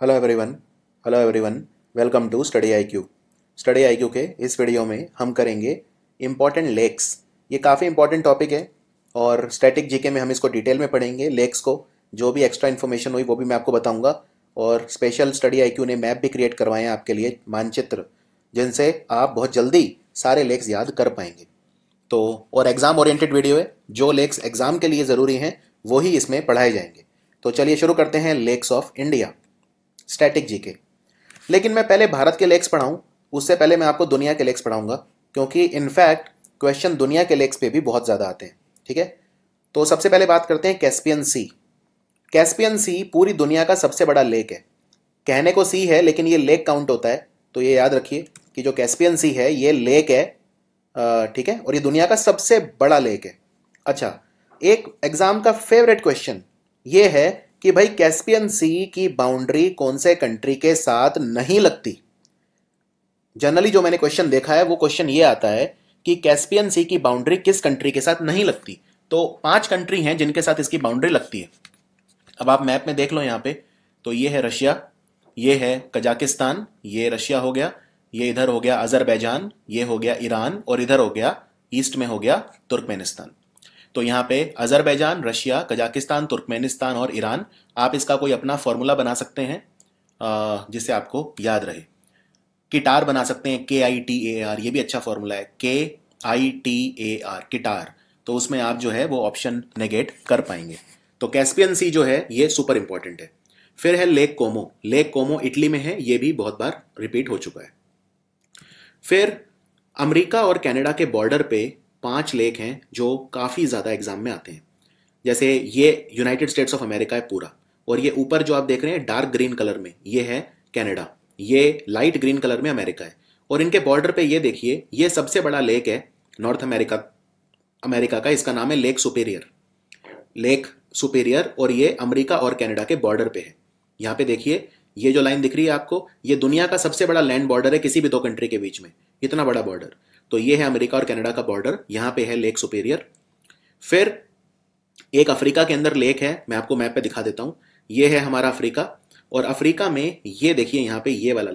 Hello everyone. Hello everyone, welcome to study IQ. Study IQ के इस video में हम करेंगे इम्पॉर्टेंट लेक्स। ये काफ़ी इंपॉर्टेंट टॉपिक है और स्टैटिक जीके में हम इसको डिटेल में पढ़ेंगे। लेक्स को जो भी एक्स्ट्रा इन्फॉर्मेशन हुई वो भी मैं आपको बताऊंगा और स्पेशल स्टडी आईक्यू ने मैप भी क्रिएट करवाए हैं आपके लिए, मानचित्र, जिनसे आप बहुत जल्दी सारे लेक्स याद कर पाएंगे। तो और एग्ज़ाम ओरिएंटेड वीडियो है, जो लेक्स एग्ज़ाम के लिए ज़रूरी हैं वही इसमें पढ़ाए जाएंगे। तो चलिए शुरू करते हैं lakes of India, static GK. लेकिन मैं पहले भारत के लेक्स पढ़ाऊं उससे पहले मैं आपको दुनिया के लेक्स पढ़ाऊंगा, क्योंकि इनफैक्ट क्वेश्चन दुनिया के लेक्स पे भी बहुत ज़्यादा आते हैं। ठीक है, तो सबसे पहले बात करते हैं कैस्पियन सी। कैस्पियन सी पूरी दुनिया का सबसे बड़ा लेक है। कहने को सी है लेकिन ये लेक काउंट होता है, तो ये याद रखिए कि जो कैस्पियन सी है ये लेक है। ठीक है, और ये दुनिया का सबसे बड़ा लेक है। अच्छा, एक एग्जाम का फेवरेट क्वेश्चन ये है कि भाई कैस्पियन सी की बाउंड्री कौन से कंट्री के साथ नहीं लगती। जनरली जो मैंने क्वेश्चन देखा है वो क्वेश्चन ये आता है कि कैस्पियन सी की बाउंड्री किस कंट्री के साथ नहीं लगती। तो 5 कंट्री हैं जिनके साथ इसकी बाउंड्री लगती है। अब आप मैप में देख लो यहाँ पे, तो ये है रशिया, ये है कजाकिस्तान, ये रशिया हो गया, ये इधर हो गया अजरबैजान, ये हो गया ईरान, और इधर हो गया ईस्ट में हो गया तुर्कमेनिस्तान। तो यहाँ पे अजरबैजान, रशिया, कजाकिस्तान, तुर्कमेनिस्तान और ईरान, आप इसका कोई अपना फॉर्मूला बना सकते हैं जिससे आपको याद रहे। किटार बना सकते हैं, KITAR, ये भी अच्छा फॉर्मूला है, KITAR, किटार। तो उसमें आप जो है वो ऑप्शन नेगेट कर पाएंगे। तो कैस्पियन सी जो है ये सुपर इंपॉर्टेंट है। फिर है लेक कोमो। लेक कोमो इटली में है, ये भी बहुत बार रिपीट हो चुका है। फिर अमेरिका और कनाडा के बॉर्डर पे 5 लेक हैं जो काफ़ी ज़्यादा एग्जाम में आते हैं। जैसे ये यूनाइटेड स्टेट्स ऑफ अमेरिका है पूरा, और ये ऊपर जो आप देख रहे हैं डार्क ग्रीन कलर में ये है कनाडा, ये लाइट ग्रीन कलर में अमेरिका है। और इनके बॉर्डर पे ये देखिए, ये सबसे बड़ा लेक है नॉर्थ अमेरिका का, इसका नाम है लेक सुपेरियर, और ये अमेरिका और कनाडा के बॉर्डर पे है। यहाँ पे देखिए, ये जो लाइन दिख रही है आपको, ये दुनिया का सबसे बड़ा लैंड बॉर्डर है किसी भी 2 कंट्री के बीच में, इतना बड़ा बॉर्डर। तो ये है अमेरिका और कनाडा का बॉर्डर, यहाँ पे है लेक सुपेरियर। फिर एक अफ्रीका के अंदर लेक है, मैं आपको मैप पे दिखा देता हूँ। ये है हमारा अफ्रीका, और अफ्रीका में ये देखिए यहाँ पे ये वाला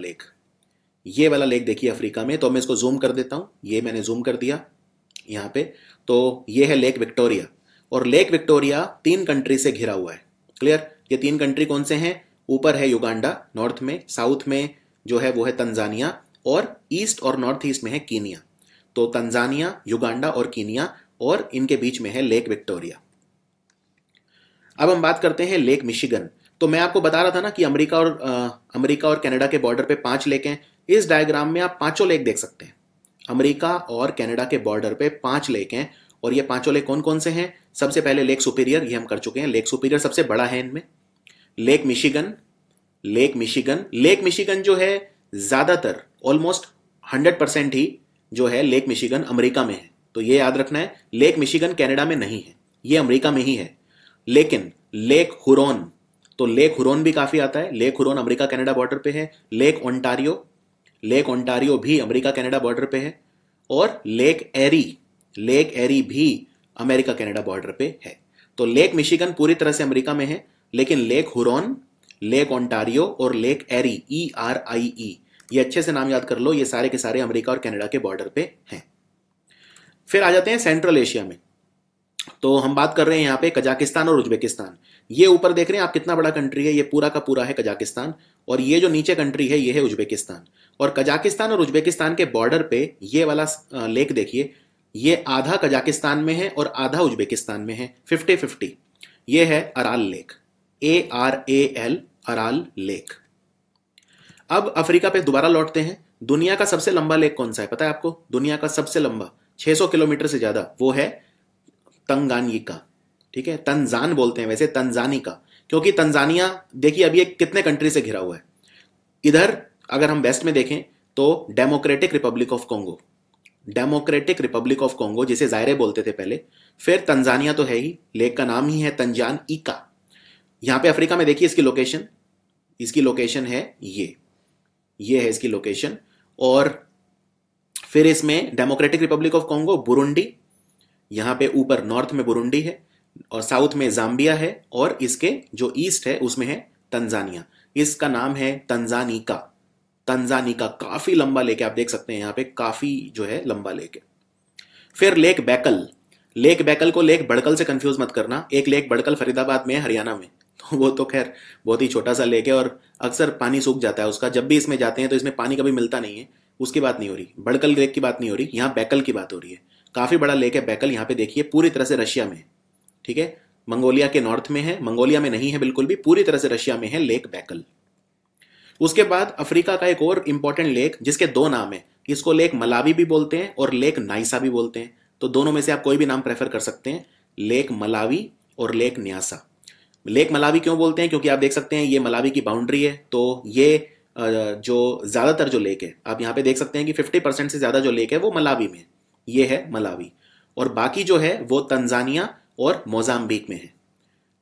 लेक देखिए अफ्रीका में। तो मैं इसको जूम कर देता हूँ, ये मैंने जूम कर दिया यहाँ पे। तो ये है लेक विक्टोरिया, और लेक विक्टोरिया 3 कंट्री से घिरा हुआ है। क्लियर? ये 3 कंट्री कौन से हैं? ऊपर है युगांडा नॉर्थ में, साउथ में जो है वो है तंजानिया, और ईस्ट और नॉर्थ ईस्ट में है कीनिया। तो तंजानिया, युगांडा और कीनिया, और इनके बीच में है लेक विक्टोरिया। अब हम बात करते हैं लेक मिशिगन। तो मैं आपको बता रहा था ना कि अमेरिका और कनाडा के बॉर्डर पे 5 लेक हैं। इस डायग्राम में आप 5 लेक देख सकते हैं। अमेरिका और कनाडा के बॉर्डर पे 5 लेक हैं, और ये 5 लेक कौन कौन से हैं? सबसे पहले लेक सुपीरियर, ये हम कर चुके हैं, लेक सुपीरियर सबसे बड़ा है इनमें। लेक मिशिगन जो है ज्यादातर ऑलमोस्ट 100% ही जो है लेक मिशिगन अमेरिका में है। तो ये याद रखना है, लेक मिशिगन कनाडा में नहीं है, ये अमेरिका में ही है। लेकिन लेक हुरोन, तो लेक हुरोन भी काफी आता है। Lake Huron America Canada border पे है। लेक ओंटारियो भी अमेरिका कनाडा बॉर्डर पे है। और लेक एरी भी अमेरिका कनाडा बॉर्डर पे है। तो लेक मिशिगन पूरी तरह से अमेरिका में है, लेकिन लेक हुरोन, लेक ओंटारियो और लेक एरी, ERIE, ये अच्छे से नाम याद कर लो, ये सारे के सारे अमेरिका और कनाडा के बॉर्डर पे हैं। फिर आ जाते हैं सेंट्रल एशिया में। तो हम बात कर रहे हैं यहाँ पे कजाकिस्तान और उज्बेकिस्तान। ये ऊपर देख रहे हैं आप कितना बड़ा कंट्री है, ये पूरा का पूरा है कजाकिस्तान, और ये जो नीचे कंट्री है ये है उज्बेकिस्तान। और कजाकिस्तान और उज्बेकिस्तान के बॉर्डर पे ये वाला लेक देखिए, ये आधा कजाकिस्तान में है और आधा उज्बेकिस्तान में है, 50-50। ये है rural lake, ARAL, rural lake. अब अफ्रीका पे दोबारा लौटते हैं। दुनिया का सबसे लंबा लेक कौन सा है पता है आपको? दुनिया का सबसे लंबा, 600 किलोमीटर से ज्यादा, वो है तंगानिका। ठीक है, तंजान बोलते हैं वैसे, तंजानिका, क्योंकि तंजानिया देखिए अभी एक कितने कंट्री से घिरा हुआ है। इधर अगर हम वेस्ट में देखें तो डेमोक्रेटिक रिपब्लिक ऑफ कॉन्गो, जिसे जायरे बोलते थे पहले। फिर तंजानिया तो है ही, लेक का नाम ही है तंजानिका। यहां पे अफ्रीका में देखिए इसकी लोकेशन है ये है इसकी लोकेशन। और फिर इसमें democratic Republic of Congo, Burundi, यहां पे ऊपर नॉर्थ में बुरुंडी है, और साउथ में जाम्बिया है, और इसके जो ईस्ट है उसमें है तंजानिया। इसका नाम है तंजानिका। तंजानिका काफी लंबा लेक है, आप देख सकते हैं यहाँ पे काफी जो है लंबा लेक है। फिर लेक बैकल। लेक बैकल को लेक बड़कल से कंफ्यूज मत करना। एक लेक बड़कल फरीदाबाद में है, हरियाणा में, तो वो तो खैर बहुत ही छोटा सा लेक है और अक्सर पानी सूख जाता है उसका। जब भी इसमें जाते हैं तो इसमें पानी कभी मिलता नहीं है, उसकी बात नहीं हो रही, बड़कल लेक की बात नहीं हो रही, यहाँ बैकल की बात हो रही है। काफी बड़ा लेक है बैकल, यहाँ पे देखिए पूरी तरह से रशिया में है, ठीक है, मंगोलिया के नॉर्थ में है, मंगोलिया में नहीं है बिल्कुल भी, पूरी तरह से रशिया में है लेक बैकल। उसके बाद अफ्रीका का एक और इंपॉर्टेंट लेक जिसके दो नाम है, इसको लेक मलावी भी बोलते हैं और लेक नाइसा भी बोलते हैं, तो दोनों में से आप कोई भी नाम प्रेफर कर सकते हैं, लेक मलावी और लेक न्यासा। लेक मलावी क्यों बोलते हैं, क्योंकि आप देख सकते हैं ये मलावी की बाउंड्री है, तो ये जो ज्यादातर जो लेक है आप यहाँ पे देख सकते हैं कि 50% से ज्यादा जो लेक है वो मलावी में, ये है मलावी, और बाकी जो है वो तंजानिया और मोजाम्बिक में है।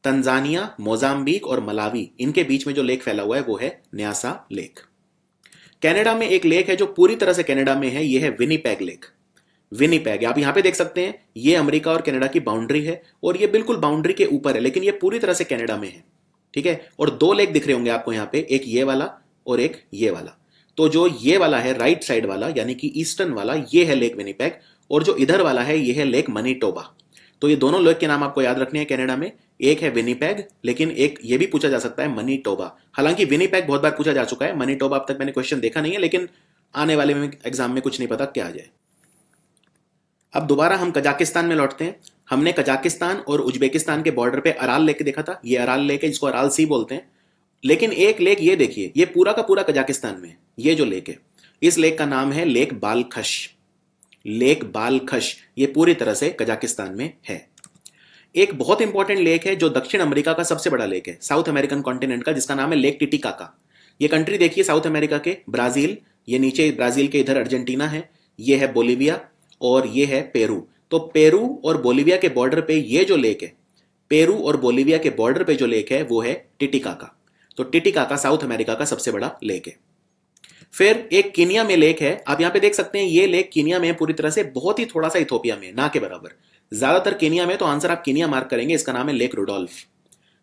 तंजानिया, मोजाम्बिक और मलावी, इनके बीच में जो लेक फैला हुआ है वो है न्यासा लेक। कनाडा में एक लेक है जो पूरी तरह से कनाडा में है, ये है विनीपेग लेक। विनीपेग आप यहां पे देख सकते हैं, ये अमेरिका और कनाडा की बाउंड्री है और ये बिल्कुल बाउंड्री के ऊपर है, लेकिन ये पूरी तरह से कनाडा में है, ठीक है। और दो लेक दिख रहे होंगे आपको यहाँ पे, एक ये वाला और एक ये वाला। तो जो ये वाला है राइट साइड वाला यानी कि ईस्टर्न वाला, ये है लेक विनीपेग, और जो इधर वाला है ये है लेक मनीटोबा। तो ये दोनों लेक के नाम आपको याद रखने हैं कनाडा में, एक है विनीपेग, लेकिन एक ये भी पूछा जा सकता है मनीटोबा। हालांकि विनीपेग बहुत बार पूछा जा चुका है, मनीटोबा अब तक मैंने क्वेश्चन देखा नहीं है, लेकिन आने वाले में एग्जाम में कुछ नहीं पता क्या आ जाए। अब दोबारा हम कजाकिस्तान में लौटते हैं। हमने कजाकिस्तान और उज्बेकिस्तान के बॉर्डर पे अराल लेक देखा था, ये अराल लेक है, जिसको अराल सी बोलते हैं। लेकिन एक लेक ये देखिए, ये पूरा का पूरा कजाकिस्तान में है, ये जो लेक है, इस लेक का नाम है लेक बालखश। लेक बालखश, ये पूरी तरह से कजाकिस्तान में है। एक बहुत इंपॉर्टेंट लेक है जो दक्षिण अमेरिका का सबसे बड़ा लेक है, साउथ अमेरिकन कॉन्टिनेंट का, जिसका नाम है लेक टिटिकाका। ये कंट्री देखिए साउथ अमेरिका के, ब्राजील, ये नीचे ब्राजील के इधर अर्जेंटीना है, ये है बोलीविया और ये है पेरू। तो पेरू और बोलीविया के बॉर्डर पे ये जो लेक है, पेरू और बोलीविया के बॉर्डर पे जो लेक है वो है टिटिकाका। तो टिटिकाका साउथ अमेरिका का सबसे बड़ा लेक है। फिर एक कीनिया में लेक है, आप यहां पे देख सकते हैं, ये लेक कीनिया में पूरी तरह से, बहुत ही थोड़ा सा इथोपिया में, ना के बराबर, ज्यादातर कीनिया में, तो आंसर आप कीनिया मार्क करेंगे। इसका नाम है लेक रुडोल्फ,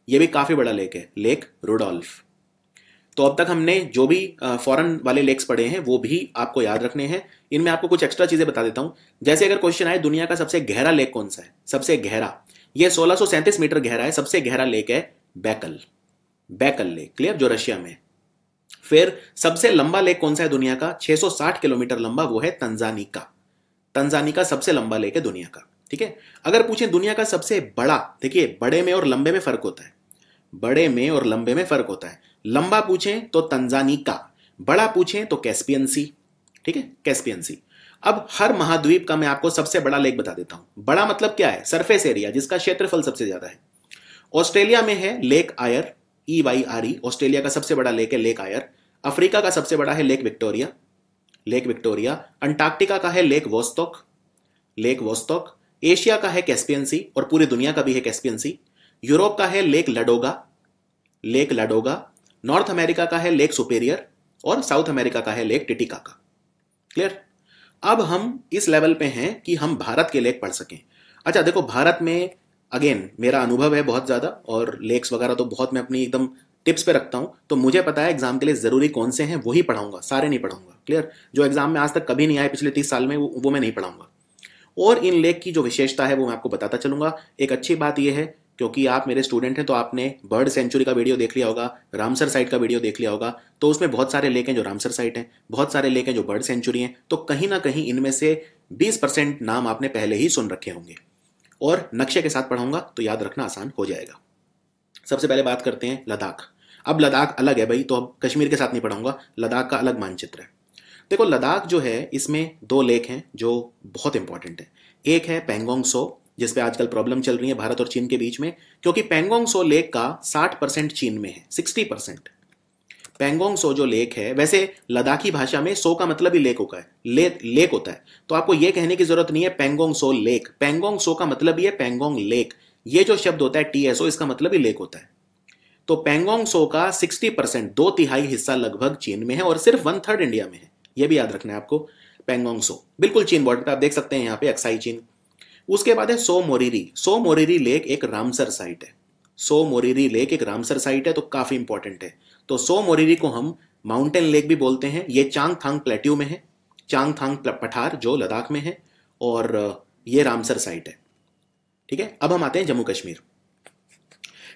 ये भी काफी बड़ा लेक है, लेक रुडोल्फ। तो अब तक हमने जो भी फॉरेन वाले लेक्स पढ़े हैं वो भी आपको याद रखने हैं। इनमें आपको कुछ एक्स्ट्रा चीजें बता देता हूं, जैसे अगर क्वेश्चन आए दुनिया का सबसे गहरा लेक कौन सा है, सबसे गहरा, ये 1637 मीटर गहरा है, सबसे गहरा लेक है बैकल, बैकल लेक, क्लियर, जो रशिया में है। फिर सबसे लंबा लेक कौन सा है दुनिया का, 660 किलोमीटर लंबा, वो है तंजानिका। तंजानिका सबसे लंबा लेक है दुनिया का, ठीक है। अगर पूछें दुनिया का सबसे बड़ा, देखिए बड़े में और लंबे में फर्क होता है, बड़े में और लंबे में फर्क होता है। लंबा पूछें तो तंजानिका, बड़ा पूछें तो कैस्पियन सी, ठीक है, कैस्पियन सी। अब हर महाद्वीप का मैं आपको सबसे बड़ा लेक बता देता हूं। बड़ा मतलब क्या है, सरफेस एरिया, जिसका क्षेत्रफल सबसे ज्यादा है। ऑस्ट्रेलिया में है लेक आयर, EYRE, ऑस्ट्रेलिया का सबसे बड़ा लेक है लेक आयर। अफ्रीका का सबसे बड़ा है lake Victoria, lake Victoria. Antarctica का है lake Vostok, lake Vostok. Asia का है कैस्पियन सी, और पूरी दुनिया का भी है कैस्पियन सी। यूरोप का है lake Ladoga, lake Ladoga. North America का है लेक सुपेरियर, और साउथ अमेरिका का है लेक टिटिकाका, क्लियर। अब हम इस लेवल पे हैं कि हम भारत के लेक पढ़ सकें। अच्छा देखो, भारत में अगेन मेरा अनुभव है बहुत ज्यादा, और लेक्स वगैरह तो बहुत मैं अपनी एकदम टिप्स पे रखता हूं, तो मुझे पता है एग्जाम के लिए जरूरी कौन से हैं, वही पढ़ाऊंगा, सारे नहीं पढ़ाऊंगा, क्लियर। जो एग्जाम में आज तक कभी नहीं आए पिछले 30 साल में, वो मैं नहीं पढ़ाऊंगा। और इन लेक की जो विशेषता है वो मैं आपको बताता चलूंगा। एक अच्छी बात यह है, क्योंकि आप मेरे स्टूडेंट हैं, तो आपने बर्ड सेंचुरी का वीडियो देख लिया होगा, रामसर साइट का वीडियो देख लिया होगा, तो उसमें बहुत सारे लेक हैं जो रामसर साइट हैं, बहुत सारे लेक हैं जो बर्ड सेंचुरी हैं, तो कहीं ना कहीं इनमें से 20% नाम आपने पहले ही सुन रखे होंगे, और नक्शे के साथ पढ़ाऊंगा तो याद रखना आसान हो जाएगा। सबसे पहले बात करते हैं लद्दाख। अब लद्दाख अलग है भाई, तो अब कश्मीर के साथ नहीं पढ़ाऊंगा, लद्दाख का अलग मानचित्र है। देखो लद्दाख जो है, इसमें दो लेक हैं जो बहुत इंपॉर्टेंट है। एक है पेंगोंग सो, जिसपे आजकल प्रॉब्लम चल रही है भारत और चीन के बीच में, क्योंकि पेंगोंग सो लेक का 60% चीन में है, 60%। पेंगोंग सो जो लेक है, वैसे लद्दाखी भाषा में सो का मतलब ही लेक होता है, लेक होता है, तो आपको यह कहने की जरूरत नहीं है पेंगोंग सो लेक, पेंगोंग सो का मतलब ही है पेंगोंग लेक। ये जो शब्द होता है TSO, इसका मतलब ही लेक होता है। तो पेंगोंग सो का 60%, 2/3 हिस्सा लगभग चीन में है, और सिर्फ 1/3 इंडिया में है, यह भी याद रखना है आपको। पेंगोंग सो बिल्कुल चीन बॉर्डर पे, आप देख सकते हैं यहाँ पे अक्साई चीन। उसके बाद है सो मोरिरी। सो मोरिरी लेक एक रामसर साइट है, सो मोरिरी लेक एक रामसर साइट है, तो काफी इंपॉर्टेंट है। तो सो मोरिरी को हम माउंटेन लेक भी बोलते हैं। ये चांगथांग प्लेट्यू में है, चांगथांग पठार जो लद्दाख में है, और ये रामसर साइट है। ठीक है, अब हम आते हैं जम्मू कश्मीर।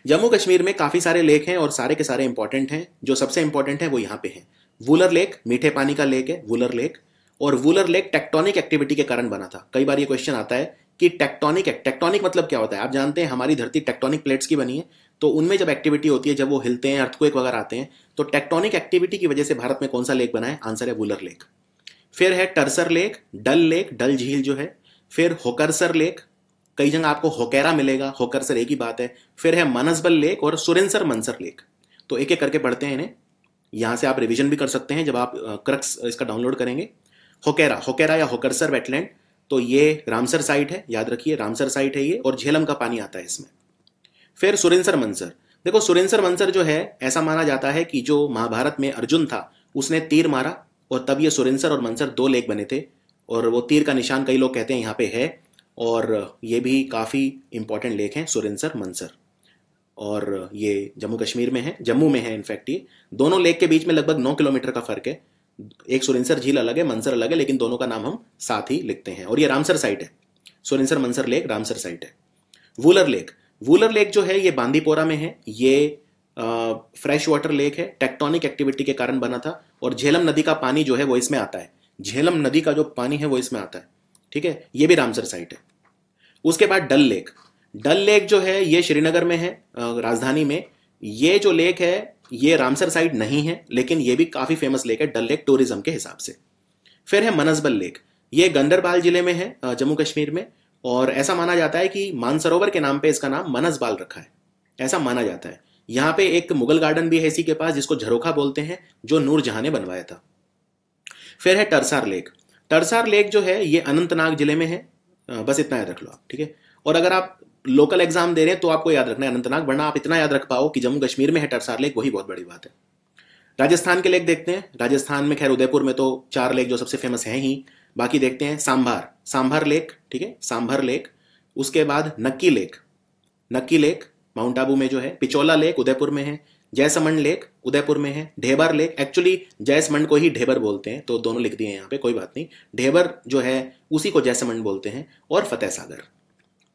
जम्मू कश्मीर में काफी सारे लेक हैं और सारे के सारे इंपॉर्टेंट हैं। जो सबसे इंपॉर्टेंट है वो यहाँ पे है वुलर लेक, मीठे पानी का लेक है वुलर लेक। और वुलर लेक टेक्टोनिक एक्टिविटी के कारण बना था। कई बार ये क्वेश्चन आता है कि टेक्टोनिक मतलब क्या होता है। आप जानते हैं हमारी धरती टेक्टोनिक प्लेट्स की बनी है, तो उनमें जब एक्टिविटी होती है, जब वो हिलते हैं, अर्थक्वेक वगैरह आते हैं, तो टेक्टोनिक एक्टिविटी की वजह से भारत में कौन सा लेक बना है? आंसर है वुलर लेक। फिर है टर्सर लेक, डल झील जो है। फिर होकरसर लेक, कई जगह आपको होकेरा मिलेगा, होकरसर एक ही बात है। फिर है मनसबल लेक और सुरेंसर मनसर लेक। तो एक एक करके पढ़ते हैं इन्हें, यहां से आप रिवीजन भी कर सकते हैं जब आप क्रक्स इसका डाउनलोड करेंगे। होकेरा या होकरसर वेटलैंड, तो ये रामसर साइट है, याद रखिए रामसर साइट है ये, और झेलम का पानी आता है इसमें। फिर सुरेंसर मनसर, देखो सुरेंसर मनसर जो है, ऐसा माना जाता है कि जो महाभारत में अर्जुन था उसने तीर मारा और तब ये सुरेंसर और मनसर दो लेक बने थे, और वो तीर का निशान कई लोग कहते हैं यहाँ पे है, और ये भी काफ़ी इंपॉर्टेंट लेक हैं सुरेंसर मनसर, और ये जम्मू कश्मीर में है, जम्मू में है इनफैक्ट। ये दोनों लेक के बीच में लगभग 9 किलोमीटर का फर्क है। एक सुरेंसर झील अलग है, मनसर अलग है, लेकिन दोनों का नाम हम साथ ही लिखते हैं। और ये रामसर साइट है, Surinsar Mansar lake Ramsar site है। वुलर लेक जो है ये बांदीपोरा में है। ये फ्रेश वाटर लेक है, टेक्टोनिक एक्टिविटी के कारण बना था। और झेलम नदी का पानी जो है वो इसमें आता है, झेलम नदी का जो पानी है वो इसमें आता है। ठीक है, ये भी रामसर साइट है। उसके बाद डल लेक जो है ये श्रीनगर में है, राजधानी में। ये जो लेक है ये रामसर साइट नहीं है, लेकिन ये भी काफी फेमस लेक है डल लेक टूरिज्म के हिसाब से। फिर है मनसबल लेक, ये गंदरबाल जिले में है, जम्मू कश्मीर में। और ऐसा माना जाता है कि मानसरोवर के नाम पे इसका नाम मनसबाल रखा है, ऐसा माना जाता है। यहाँ पे एक मुगल गार्डन भी है इसी के पास, जिसको झरोखा बोलते हैं, जो नूरजहां ने बनवाया था। फिर है टरसार लेक जो है ये अनंतनाग जिले में है। बस इतना याद रख लो आप, ठीक है। और अगर आप लोकल एग्जाम दे रहे हैं तो आपको याद रखना है अनंतनाग, वरना आप इतना याद रख पाओ कि जम्मू कश्मीर में है टरसार लेक, वही बहुत बड़ी बात है। राजस्थान के लेक देखते हैं। राजस्थान में खैर उदयपुर में तो 4 लेक जो सबसे फेमस हैं ही, बाकी देखते हैं। सांभर लेक, ठीक है, सांभर लेक। उसके बाद नक्की लेक माउंट आबू में जो है। पिचोला लेक उदयपुर में है। जयसमंड लेक उदयपुर में है। ढेबर लेक, एक्चुअली जयसमंड को ही ढेबर बोलते हैं, तो दोनों लिख दिए यहाँ पे, कोई बात नहीं। ढेबर जो है उसी को जयसमंड बोलते हैं। और फतेह सागर,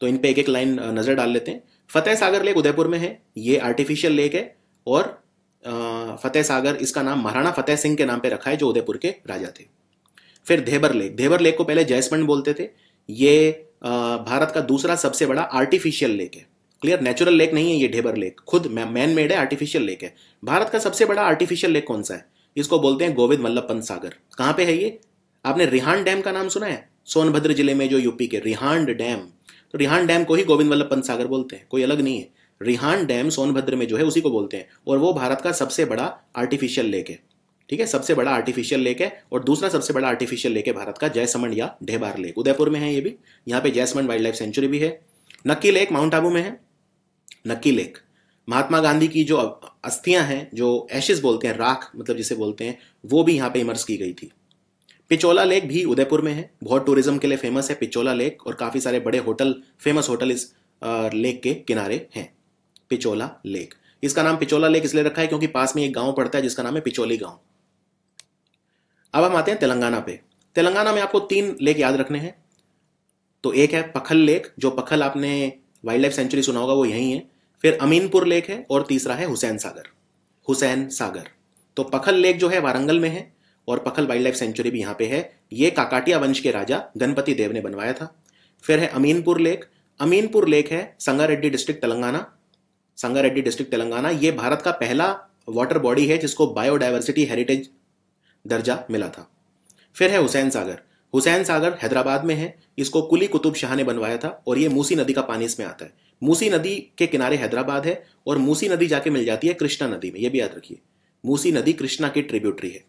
तो इन पे एक एक लाइन नजर डाल लेते हैं। फतेह सागर लेक उदयपुर में है, ये आर्टिफिशियल लेक है। और फतेह सागर, इसका नाम महाराणा फतेह सिंह के नाम पे रखा है, जो उदयपुर के राजा थे। फिर धेबर लेक को पहले जयसमंड बोलते थे। ये भारत का दूसरा सबसे बड़ा आर्टिफिशियल लेक है। क्लियर, नेचुरल लेक नहीं है ये ढेबर लेक, खुद मैन मेड है, आर्टिफिशियल लेक है। भारत का सबसे बड़ा आर्टिफिशियल लेक कौन सा है? इसको बोलते हैं गोविंद वल्लभ पंत सागर। कहां पे है ये? आपने रिहांड डैम का नाम सुना है? सोनभद्र जिले में जो यूपी के रिहांड डैम, तो रिहांड डैम को ही गोविंद वल्लभ पंत सागर बोलते हैं, कोई अलग नहीं है। रिहांड डैम सोनभद्र में जो है उसी को बोलते हैं, और वो भारत का सबसे बड़ा आर्टिफिशियल लेक है। ठीक है, सबसे बड़ा आर्टिफिशियल लेक है। और दूसरा सबसे बड़ा आर्टिफिशियल लेक है भारत का जयसमंड या ढेबार लेक, उदयपुर में है ये भी। यहाँ पे जयसमंड वाइल्ड लाइफ सेंचुरी भी है। नक्की लेक माउंट आबू में है। नक्की लेक, महात्मा गांधी की जो अस्थियां हैं, जो एशेस बोलते हैं, राख मतलब जिसे बोलते हैं, वो भी यहाँ पे इमर्स की गई थी। पिचोला लेक भी उदयपुर में है, बहुत टूरिज्म के लिए फेमस है पिचोला लेक, और काफी सारे बड़े फेमस होटल इस लेक के किनारे हैं। पिचोला लेक, इसका नाम पिचोला लेक इसलिए रखा है क्योंकि पास में एक गांव पड़ता है जिसका नाम है पिचोली गांव। अब हम आते हैं तेलंगाना पे। तेलंगाना में आपको 3 लेक याद रखने हैं। तो एक है पखल लेक, जो पखल आपने वाइल्ड लाइफ सेंचुरी सुना होगा वो यही है। फिर अमीनपुर लेक है, और तीसरा है हुसैन सागर। तो पखल लेक जो है वारंगल में है, और पखल वाइल्ड लाइफ सेंचुरी भी यहाँ पे है। ये काकाटिया वंश के राजा गणपति देव ने बनवाया था। फिर है अमीनपुर लेक है संगारेड्डी डिस्ट्रिक्ट तेलंगाना। ये भारत का पहला वाटर बॉडी है जिसको बायोडायवर्सिटी हेरिटेज दर्जा मिला था। फिर है हुसैन सागर हैदराबाद में है, इसको कुली कुतुब शाह ने बनवाया था, और ये मूसी नदी का पानी इसमें आता है। मूसी नदी के किनारे हैदराबाद है, और मूसी नदी जाके मिल जाती है कृष्णा नदी में, ये भी याद रखिए। मूसी नदी कृष्णा की ट्रिब्यूटरी है।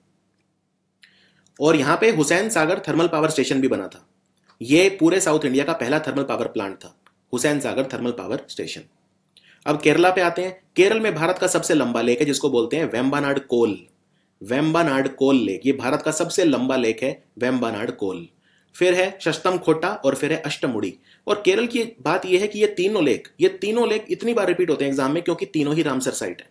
और यहाँ पे Hussain Sagar thermal power station भी बना था। ये पूरे साउथ इंडिया का पहला थर्मल पावर प्लांट था, Hussain Sagar thermal power station. अब केरला पे आते हैं। केरल में भारत का सबसे लंबा लेक है जिसको बोलते हैं वेम्बानाड कोल लेक। ये भारत का सबसे लंबा लेक है, वेम्बानाड कोल। फिर है शस्तम खोटा, और फिर है अष्टमुड़ी। और केरल की बात यह है कि ये तीनों लेक इतनी बार रिपीट होते हैं एग्जाम में क्योंकि तीनों ही रामसर साइट है।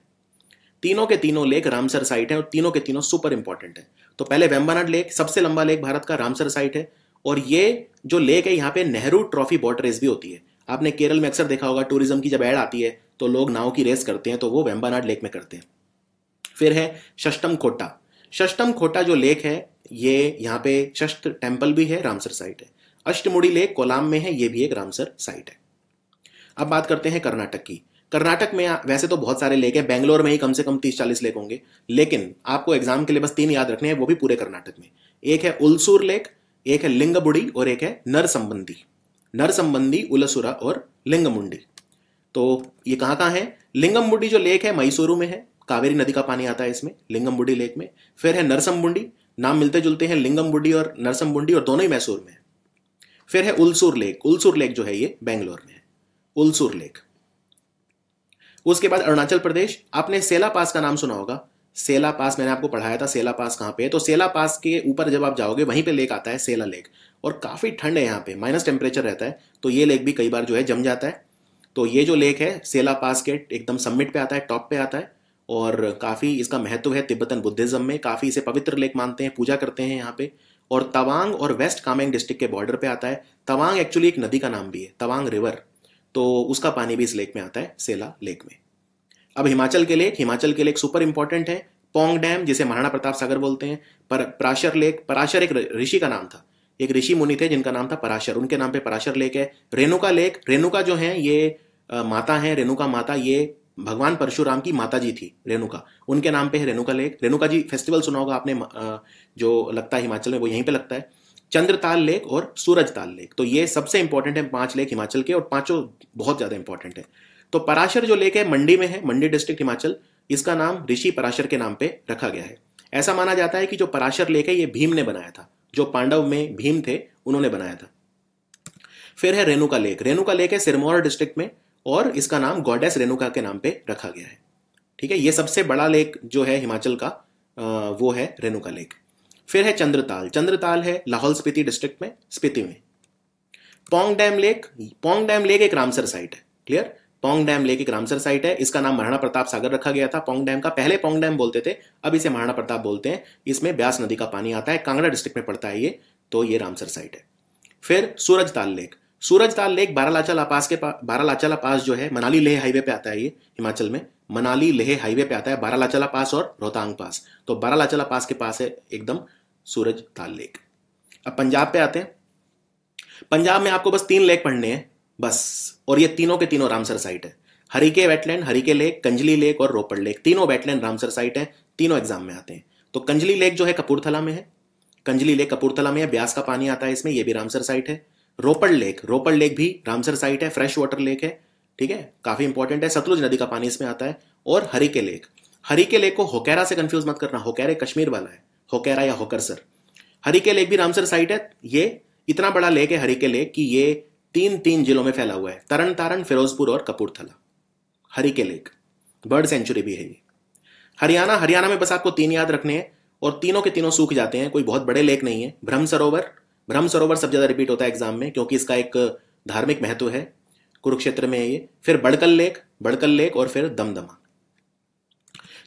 तीनों के तीनों लेक रामसर साइट है और तीनों के तीनों सुपर इंपॉर्टेंट है। तो पहले वेम्बनाड लेक, सबसे लंबा लेक भारत का, रामसर साइट है। और ये जो लेक है यहाँ पे नेहरू ट्रॉफी बोट रेस भी होती है। आपने केरल में अक्सर देखा होगा, टूरिज्म की जब ऐड आती है तो लोग नाव की रेस करते हैं, तो वो वेम्बनाड लेक में करते हैं। फिर है शष्टम खोटा। शष्टम खोटा जो लेक है, ये यहाँ पे शष्ट टेम्पल भी है, रामसर साइट है। अष्टमुड़ी लेक कोलाम में है, ये भी एक रामसर साइट है। अब बात करते हैं कर्नाटक की। कर्नाटक में वैसे तो बहुत सारे लेक हैं, बेंगलोर में ही कम से कम 30-40 लेक होंगे, लेकिन आपको एग्जाम के लिए बस 3 याद रखने हैं, वो भी पूरे कर्नाटक में। एक है उलसूर लेक, एक है लिंगबुड़ी और एक है नरसंबंदी। नरसंबंदी, उलसुरा और लिंगमुंडी। तो ये कहाँ कहाँ है? लिंगमबुड़ी जो लेक है मैसूरू में है, कावेरी नदी का पानी आता है इसमें, लिंगमबुड़ी लेक में। फिर है नरसंबुंडी, नाम मिलते जुलते हैं, लिंगमबुड़ी और नरसंबुंडी, और दोनों ही मैसूर में है। फिर है उलसूर लेक। उलसूर लेक जो है ये बेंगलोर में है, उलसूर लेक। उसके बाद अरुणाचल प्रदेश, आपने सेला पास का नाम सुना होगा। सेला पास मैंने आपको पढ़ाया था, सेला पास कहाँ पे है। तो सेला पास के ऊपर जब आप जाओगे वहीं पे लेक आता है, सेला लेक। और काफी ठंड है यहाँ पे, माइनस टेम्परेचर रहता है, तो ये लेक भी कई बार जो है जम जाता है। तो ये जो लेक है सेला पास के एकदम समिट पे आता है, टॉप पे आता है, और काफी इसका महत्व है तिब्बतन बुद्धिज्म में, काफी इसे पवित्र लेक मानते हैं, पूजा करते हैं यहाँ पे। और तवांग और वेस्ट कामेंग डिस्ट्रिक्ट के बॉर्डर पे आता है। तवांग एक्चुअली एक नदी का नाम भी है, तवांग रिवर, तो उसका पानी भी इस लेक में आता है, सेला लेक में। अब हिमाचल के लेक, हिमाचल के लेक सुपर इंपॉर्टेंट है। पोंग डैम, जिसे महाराणा प्रताप सागर बोलते हैं। पराशर लेक, पराशर एक ऋषि का नाम था, एक ऋषि मुनि थे जिनका नाम था पराशर, उनके नाम पे पराशर लेक है। रेणुका लेक, रेणुका जो है ये माता है, रेणुका माता, ये भगवान परशुराम की माता जी थी रेणुका, उनके नाम पे है रेणुका लेक। रेणुका जी फेस्टिवल सुना होगा आपने, जो लगता है हिमाचल में, वो यहीं पे लगता है। चंद्रताल लेक और सूरजताल लेक, तो ये सबसे इंपॉर्टेंट है 5 लेक हिमाचल के, और पांचों बहुत ज्यादा इंपॉर्टेंट है। तो पराशर जो लेक है मंडी में है, मंडी डिस्ट्रिक्ट हिमाचल, इसका नाम ऋषि पराशर के नाम पे रखा गया है। ऐसा माना जाता है कि जो पराशर लेक है ये भीम ने बनाया था, जो पांडव में भीम थे उन्होंने बनाया था। फिर है रेणुका लेक। रेणुका लेक है सिरमौर डिस्ट्रिक्ट में, और इसका नाम गॉडेस रेणुका के नाम पे रखा गया है। ठीक है, ये सबसे बड़ा लेक जो है हिमाचल का, वो है रेणुका लेक। फिर है चंद्रताल। चंद्रताल है लाहौल स्पीति डिस्ट्रिक्ट में, स्पीति में। Pong dam lake, Pong dam lake एक रामसर साइट है, क्लियर। पोंग डैम लेक एक रामसर साइट है, इसका नाम महाराणा प्रताप सागर रखा गया था पोंग डैम का। पहले पोंग डैम बोलते थे, अब इसे महाराणा प्रताप बोलते हैं। इसमें ब्यास नदी का पानी आता है, कांगड़ा डिस्ट्रिक्ट में पड़ता है ये, तो ये रामसर साइट है। फिर सूरजताल लेक। सूरजताल लेक बारालाचा पास के बारालाचा पास जो है, मनाली लेह हाईवे पे आता है ये, हिमाचल में मनाली लेह हाईवे पे आता है, बारालाचा पास और रोहतांग पास। तो बारालाचा पास के पास है एकदम सूरजताल लेक। अब पंजाब पे आते हैं। पंजाब में आपको बस 3 लेक पढ़ने हैं बस, और ये तीनों के तीनों रामसर साइट है। Harike wetland, Harike lake, कंजली lake और रोपड़ लेक, तीनों वेटलैंड रामसर साइट है, तीनों एग्जाम में आते हैं। तो कंजली लेक जो है कपूरथला में है, कंजली लेक कपूरथला में है, ब्यास का पानी आता है इसमें, ये भी रामसर साइट है। रोपड़ लेक भी रामसर साइट है, फ्रेश वाटर लेक है, ठीक है, काफी इंपॉर्टेंट है, सतलुज नदी का पानी इसमें आता है। और हरिके लेक को होकेरा से कंफ्यूज मत करना, होकेरा कश्मीर वाला है, होकेरा या होकरसर। हरिके लेक भी रामसर साइट है। ये इतना बड़ा लेक है हरिके लेक कि ये 3 जिलों में फैला हुआ है, तरन तारण, फिरोजपुर और Kapurthala. Harike lake bird sanctuary भी है ये। हरियाणा में बस आपको 3 याद रखने हैं, और तीनों के तीनों सूख जाते हैं, कोई बहुत बड़े लेक नहीं है। ब्रह्म सरोवर सबसे ज्यादा रिपीट होता है एग्जाम में, क्योंकि इसका एक धार्मिक महत्व है, कुरुक्षेत्र में है ये। फिर बड़कल लेक और फिर दमदमा।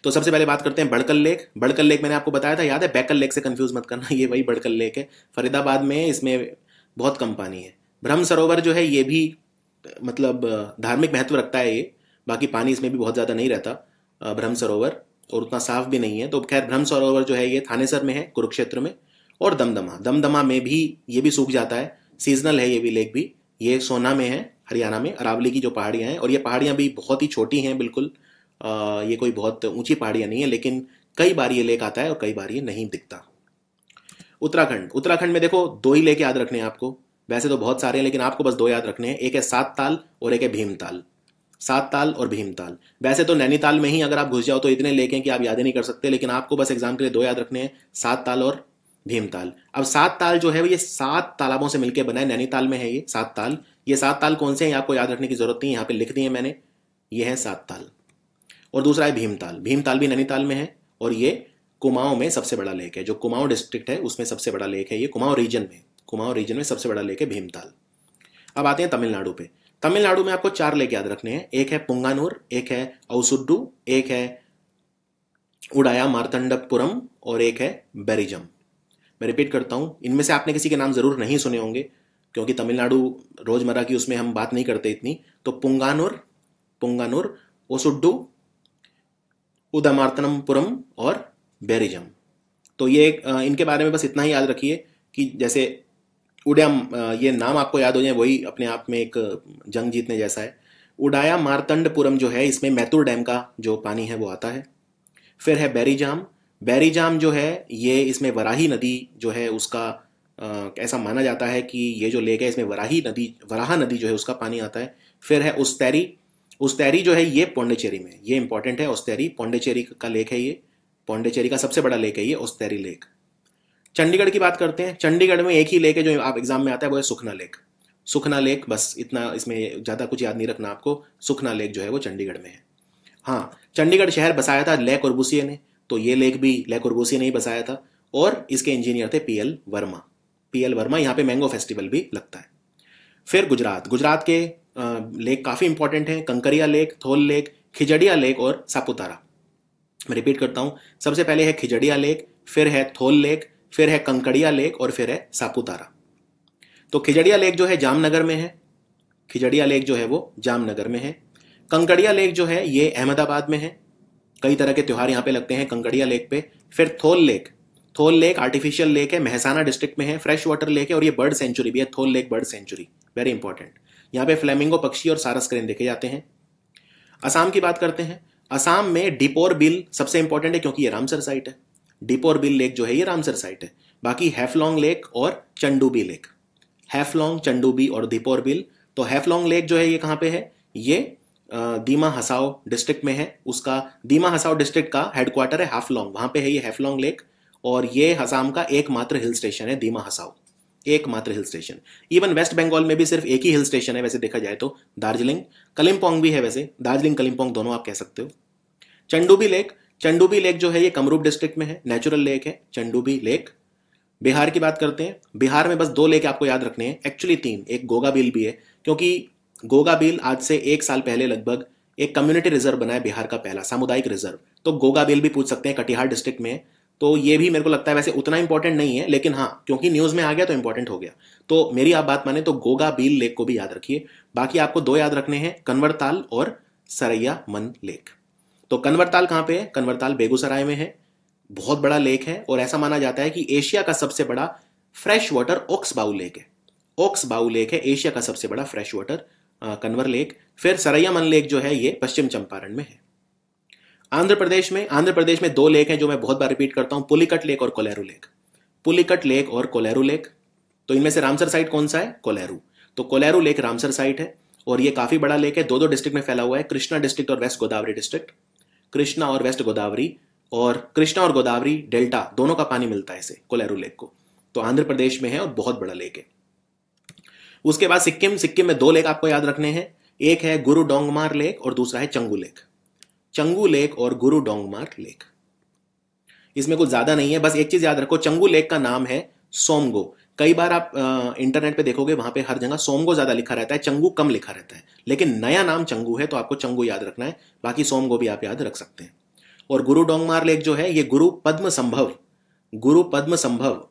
तो सबसे पहले बात करते हैं बड़कल लेक मैंने आपको बताया था, याद है, बैकल लेक से कंफ्यूज मत करना, ये वही बड़कल लेक है, फरीदाबाद में, इसमें बहुत कम पानी है। ब्रह्म सरोवर जो है ये भी मतलब धार्मिक महत्व रखता है ये, बाकी पानी इसमें भी बहुत ज्यादा नहीं रहता ब्रह्म सरोवर, और उतना साफ भी नहीं है। तो खैर ब्रह्म सरोवर जो है ये थानेसर में है, कुरुक्षेत्र में। और दमदमा में भी ये भी सूख जाता है, सीजनल है ये भी लेक भी, ये सोना में है, हरियाणा में, अरावली की जो पहाड़ियां हैं, और ये पहाड़ियां भी बहुत ही छोटी हैं बिल्कुल, ये कोई बहुत ऊंची पहाड़ियां नहीं है, लेकिन कई बार ये लेक आता है और कई बार ये नहीं दिखता। उत्तराखंड में देखो 2 ही लेक याद रखने हैं आपको, वैसे तो बहुत सारे हैं लेकिन आपको बस 2 याद रखने हैं, एक है सात ताल और एक है भीमताल। सात ताल और भीमताल, वैसे तो नैनीताल में ही अगर आप घुस जाओ तो इतने लेक हैं कि आप याद ही नहीं कर सकते, लेकिन आपको बस एग्जाम के लिए 2 याद रखने हैं, सात ताल और भीमताल। अब सात ताल जो है ये 7 तालाबों से मिलकर बना है, नैनीताल में है ये 7 ताल। ये 7 ताल कौन से हैं आपको याद रखने की जरूरत नहीं है, यहाँ पे लिख दिए मैंने, ये है 7 ताल। और दूसरा है भीमताल भी नैनीताल में है, और ये कुमाऊं में सबसे बड़ा लेक है, जो कुमाऊं डिस्ट्रिक्ट है उसमें सबसे बड़ा लेक है ये, कुमाऊं रीजन में सबसे बड़ा लेक है भीमताल। अब आते हैं तमिलनाडु पे। तमिलनाडु में आपको 4 लेक याद रखने हैं, एक है पुंगानूर, एक है औसुड्डू, एक है उडाया मार्तंडपुरम और एक है बेरिजम। मैं रिपीट करता हूँ, इनमें से आपने किसी के नाम ज़रूर नहीं सुने होंगे क्योंकि तमिलनाडु रोज़मर्रा की उसमें हम बात नहीं करते इतनी। तो पुंगानुर, पुंगानुर, ओसुड्डू, उदामार्तनपुरम और बेरिजम। तो ये इनके बारे में बस इतना ही याद रखिए कि जैसे उड्याम, ये नाम आपको याद हो जाए वही अपने आप में एक जंग जीतने जैसा है। उडाया मार्तंडपुरम जो है इसमें मैतुर डैम का जो पानी है वो आता है। फिर है बेरीजाम। बेरीजाम जो है ये इसमें वराही नदी जो है उसका ऐसा माना जाता है कि ये जो लेक है इसमें वराहा नदी जो है उसका पानी आता है। फिर है उस्तैरी। उस्तैरी जो है ये पौंडीचेरी में, ये इंपॉर्टेंट है। उस्तैरी पौंडीचेरी का लेक है, ये पौंडीचेरी का सबसे बड़ा लेक है ये उस्तैरी लेक। चंडीगढ़ की बात करते हैं। चंडीगढ़ में एक ही लेक है जो आप एग्जाम में आता है, वो है सुखना लेक। सुखना लेक, बस इतना, इसमें ज़्यादा कुछ याद नहीं रखना आपको। सुखना लेक जो है वो चंडीगढ़ में है। हाँ, चंडीगढ़ शहर बसाया था ले कोर्बुसिए ने, तो ये लेक भी ले कोर्बुसिए ने ही बसाया था और इसके इंजीनियर थे पीएल वर्मा। पीएल वर्मा, यहाँ पे मैंगो फेस्टिवल भी लगता है। फिर गुजरात। गुजरात के लेक काफ़ी इंपॉर्टेंट हैं। कंकरिया लेक, थोल लेक, खिजड़िया लेक और सापुतारा। मैं रिपीट करता हूँ, सबसे पहले है खिजड़िया लेक, फिर है थोल लेक, फिर है कंकड़िया लेक और फिर है सापुतारा। तो खिजड़िया लेक जो है जामनगर में है। खिजड़िया लेक जो है वो जामनगर में है। कंकड़िया लेक जो है ये अहमदाबाद में है। कई तरह के त्यौहार यहाँ पे लगते हैं कंकड़िया लेक पे। फिर थोल लेक। थोल लेक आर्टिफिशियल लेक है, मेहसाना डिस्ट्रिक्ट में है, फ्रेश वाटर लेक है और ये बर्ड सेंचुरी भी है। Thol lake bird sanctuary, very important. यहाँ पे फ्लेमिंगो पक्षी और सारस क्रेन देखे जाते हैं। असम की बात करते हैं। असम में डिपोर बिल सबसे इंपॉर्टेंट है क्योंकि ये रामसर साइट है। डिपोर बिल लेक जो है ये रामसर साइट है। बाकी हैफलॉन्ग लेक और चंडूबी लेक, हैफलॉन्ग, चंडूबी और दीपोर बिल। तो हैफलॉन्ग लेक जो है ये कहाँ पे है, ये दीमा हसाओ डिस्ट्रिक्ट में है। उसका दीमा हसाओ डिस्ट्रिक्ट का हेडक्वार्टर है हाफलॉन्ग, वहां पे है ये हैफलॉन्ग लेक। और ये असम का एकमात्र हिल स्टेशन है दीमा हसाओ, एकमात्र hill station. Even West Bengal में भी सिर्फ एक ही हिल स्टेशन है वैसे देखा जाए तो, दार्जिलिंग। कलिम्पोंग भी है वैसे, दार्जिलिंग कलिम्पोंग दोनों आप कह सकते हो। चंडूबी लेक। चंडूबी लेक जो है ये कमरूप डिस्ट्रिक्ट में है, नेचुरल लेक है चंडूबी लेक। बिहार की बात करते हैं। बिहार में बस 2 लेक आपको याद रखने हैं, एक्चुअली 3, एक गोगा बील भी है क्योंकि गोगा बील आज से 1 साल पहले लगभग एक कम्युनिटी रिजर्व बना है बिहार का पहला सामुदायिक रिजर्व। तो गोगा बील भी पूछ सकते हैं, कटिहार डिस्ट्रिक्ट में है। तो ये भी मेरे को लगता है वैसे उतना इंपॉर्टेंट नहीं है, लेकिन हाँ क्योंकि न्यूज में आ गया तो इंपॉर्टेंट हो गया। तो मेरी आप बात माने तो गोगा बील लेक को भी याद रखिए। बाकी आपको 2 याद रखने हैं, कन्वरताल और सरैया मन लेक। तो कन्वरताल कहाँ पे है, कन्वरताल बेगूसराय में है, बहुत बड़ा लेक है और ऐसा माना जाता है कि एशिया का सबसे बड़ा फ्रेश वाटर ओक्स बाउ लेक है। ओक्स बाउ लेक है एशिया का सबसे बड़ा फ्रेश वाटर कन्वर लेक। फिर सरैया मन लेक जो है ये पश्चिम चंपारण में है। आंध्र प्रदेश में 2 लेक हैं जो मैं बहुत बार रिपीट करता हूं, पुलिकट लेक और कोलेरू लेक। पुलिकट लेक और कोलेरू लेक। तो इनमें से रामसर साइट कौन सा है, कोलेरू। तो कोलेरू लेक रामसर साइट है और ये काफी बड़ा लेक है, 2 डिस्ट्रिक्ट में फैला हुआ है, कृष्णा डिस्ट्रिक्ट और वेस्ट गोदावरी डिस्ट्रिक्ट। कृष्णा और वेस्ट गोदावरी, और कृष्णा और गोदावरी डेल्टा दोनों का पानी मिलता है इसे कोलेरू लेक को। तो आंध्र प्रदेश में है और बहुत बड़ा लेक है। उसके बाद सिक्किम में 2 लेक आपको याद रखने हैं, एक है गुरु डोंगमार लेक और दूसरा है चंगू लेक। चंगू लेक और गुरु डोंगमार लेक, इसमें कुछ ज्यादा नहीं है, बस एक चीज याद रखो, चंगू लेक का नाम है सोमगो। कई बार आप इंटरनेट पे देखोगे वहां पे हर जगह सोमगो ज्यादा लिखा रहता है, चंगू कम लिखा रहता है, लेकिन नया नाम चंगू है तो आपको चंगू याद रखना है, बाकी सोमगो भी आप याद रख सकते हैं। और गुरु डोंगमार लेक जो है ये गुरु पद्म संभव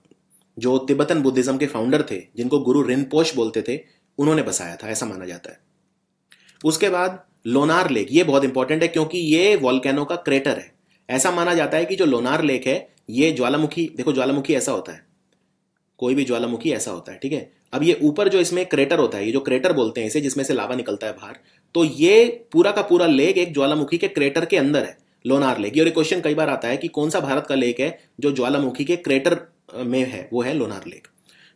जो तिब्बतन बुद्धिज्म के फाउंडर थे, जिनको गुरु रिनपोश बोलते थे, उन्होंने बसाया था, ऐसा माना जाता है। उसके बाद लोनार लेक, ये बहुत इंपॉर्टेंट है क्योंकि ये वॉल्केनो का क्रेटर है। ऐसा माना जाता है कि जो लोनार लेक है ये ज्वालामुखी, देखो ज्वालामुखी ऐसा होता है, कोई भी ज्वालामुखी ऐसा होता है, ठीक है। अब ये ऊपर जो इसमें क्रेटर होता है, ये जो क्रेटर बोलते हैं इसे, जिसमें से लावा निकलता है बाहर, तो ये पूरा का पूरा लेक एक ज्वालामुखी के क्रेटर के अंदर है, लोनार लेक। और ये क्वेश्चन कई बार आता है कि कौन सा भारत का लेक है जो ज्वालामुखी के क्रेटर में है, वो है लोनार लेक।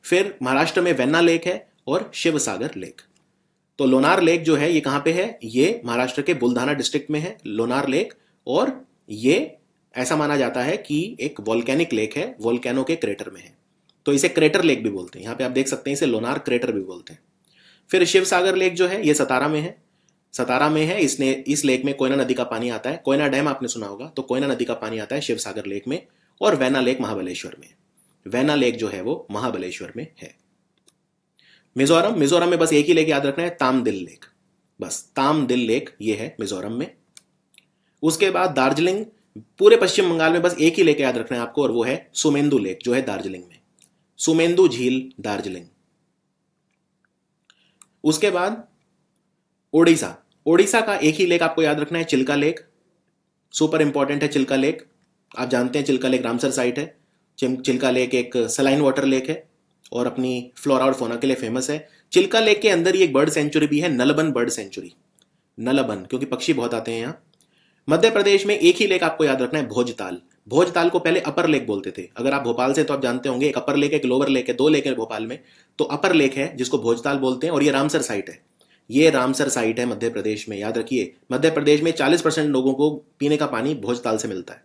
फिर महाराष्ट्र में वेन्ना लेक है और शिव सागर लेक। तो लोनार लेक जो है ये कहां पे है, ये महाराष्ट्र के बुलढाना डिस्ट्रिक्ट में है लोनार लेक, और ये ऐसा माना जाता है कि एक वॉल्केनिक लेक है, वॉल्केनो के क्रेटर में है, तो इसे क्रेटर लेक भी बोलते हैं। यहां पे आप देख सकते हैं इसे लोनार क्रेटर भी बोलते हैं। फिर शिव सागर लेक जो है ये सतारा में है, इस लेक में कोयना नदी का पानी आता है, कोयना डैम आपने सुना होगा, तो कोयना नदी का पानी आता है शिव सागर लेक में। और वेना लेक महाबलेश्वर में, वेना लेक जो है वो महाबलेश्वर में है। मिजोरम में बस एक ही लेक याद रखना है, तामदिल लेक, बस तामदिल लेक ये है मिजोरम में। उसके बाद पूरे पश्चिम बंगाल में बस एक ही लेक याद रखना है आपको, और वो है सुमेंदु लेक, जो है दार्जिलिंग में। सुमेंदु झील, दार्जिलिंग। उसके बाद ओडिशा। ओडिशा का एक ही लेक आपको याद रखना है, चिल्का लेक। सुपर इंपॉर्टेंट है चिल्का लेक। आप जानते हैं चिल्का लेक रामसर साइट है। चिल्का लेक एक सलाइन वाटर लेक है और अपनी फ्लोरा और फोना के लिए फेमस है। चिल्का लेक के अंदर ही एक बर्ड सेंचुरी भी है, नलबन बर्ड सेंचुरी। नलबन, क्योंकि पक्षी बहुत आते हैं यहाँ। मध्य प्रदेश में एक ही लेक आपको याद रखना है, भोजताल। भोजताल को पहले अपर लेक बोलते थे। अगर आप भोपाल से तो आप जानते होंगे, एक अपर लेक है, एक लोअर लेक है, दो लेक है भोपाल में। तो अपर लेक है जिसको भोजताल बोलते हैं, और ये रामसर साइट है। ये रामसर साइट है मध्य प्रदेश में, याद रखिए। मध्य प्रदेश में 40% लोगों को पीने का पानी भोजताल से मिलता है।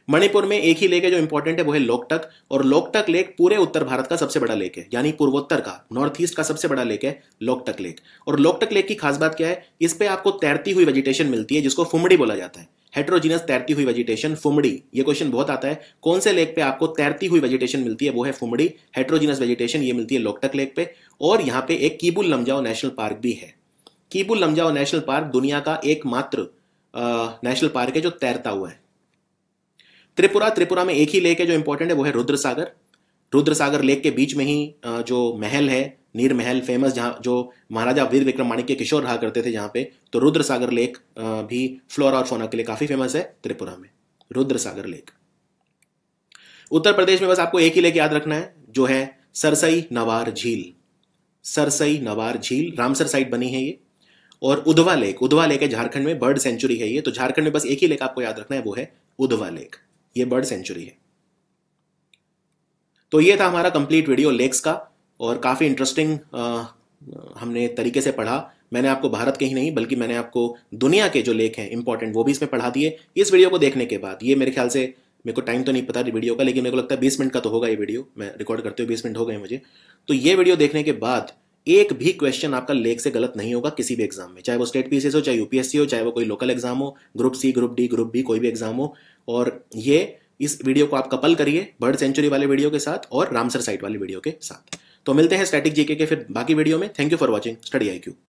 मणिपुर में एक ही लेक है जो इंपॉर्टेंट है, वो है लोकटक। और लोकटक लेक पूरे उत्तर भारत का सबसे बड़ा लेक है, यानी पूर्वोत्तर का, नॉर्थ ईस्ट का सबसे बड़ा लेक है लोकटक लेक। और लोकटक लेक की खास बात क्या है, इस पे आपको तैरती हुई वेजिटेशन मिलती है, जिसको फुमड़ी बोला जाता है। हेट्रोजीनस तैरती हुई वेजिटेशन, फुमड़ी। ये क्वेश्चन बहुत आता है, कौन से लेक पे आपको तैरती हुई वेजिटेशन मिलती है, वो है फुमड़ी। हेट्रोजीनस वेजिटेशन ये मिलती है लोकटक लेक पे। और यहाँ पे एक कीबुल लमजाओ नेशनल पार्क भी है। कीबुल लमजाओ नेशनल पार्क दुनिया का एकमात्र नेशनल पार्क है जो तैरता हुआ है। त्रिपुरा में एक ही लेक है जो इंपॉर्टेंट है, वो है रुद्रसागर। रुद्रसागर लेक के बीच में ही जो महल है, नीर महल फेमस, जहाँ जो महाराजा वीर विक्रमादित्य के किशोर रहा करते थे जहाँ पे, तो रुद्रसागर लेक भी फ्लोरा और फौना के लिए काफी फेमस है त्रिपुरा में, रुद्रसागर लेक। उत्तर प्रदेश में बस आपको एक ही लेक याद रखना है, जो है सरसई नवार झील। सरसई नवार झील रामसर साइट बनी है ये। और उधवा लेक है झारखंड में, बर्ड सेंचुरी है ये। तो झारखंड में बस एक ही लेक आपको याद रखना है, वो है उधवा लेक, ये बर्ड सेंचुरी है। तो ये था हमारा कंप्लीट वीडियो लेक्स का, और काफी इंटरेस्टिंग हमने तरीके से पढ़ा। मैंने आपको भारत के ही नहीं बल्कि मैंने आपको दुनिया के जो लेक हैं इंपॉर्टेंट, वो भी इसमें पढ़ा दिए इस वीडियो को देखने के बाद। ये मेरे ख्याल से, मेरे को टाइम तो नहीं पता वीडियो का, लेकिन मेरे को लगता है 20 मिनट का तो होगा ये वीडियो। मैं रिकॉर्ड करते हुए 20 मिनट हो गए मुझे। तो ये वीडियो देखने के बाद एक भी क्वेश्चन आपका लेक से गलत नहीं होगा किसी भी एग्जाम में, चाहे वो स्टेट पीसीएस हो, चाहे यूपीएससी हो, चाहे वो कोई लोकल एग्जाम हो, group C, group D, group B, कोई भी एग्जाम हो। और ये इस वीडियो को आप कपल करिए बर्ड सेंचुरी वाले वीडियो के साथ और रामसर साइट वाले वीडियो के साथ। तो मिलते हैं स्टैटिक जीके के फिर बाकी वीडियो में। Thank you for watching study IQ।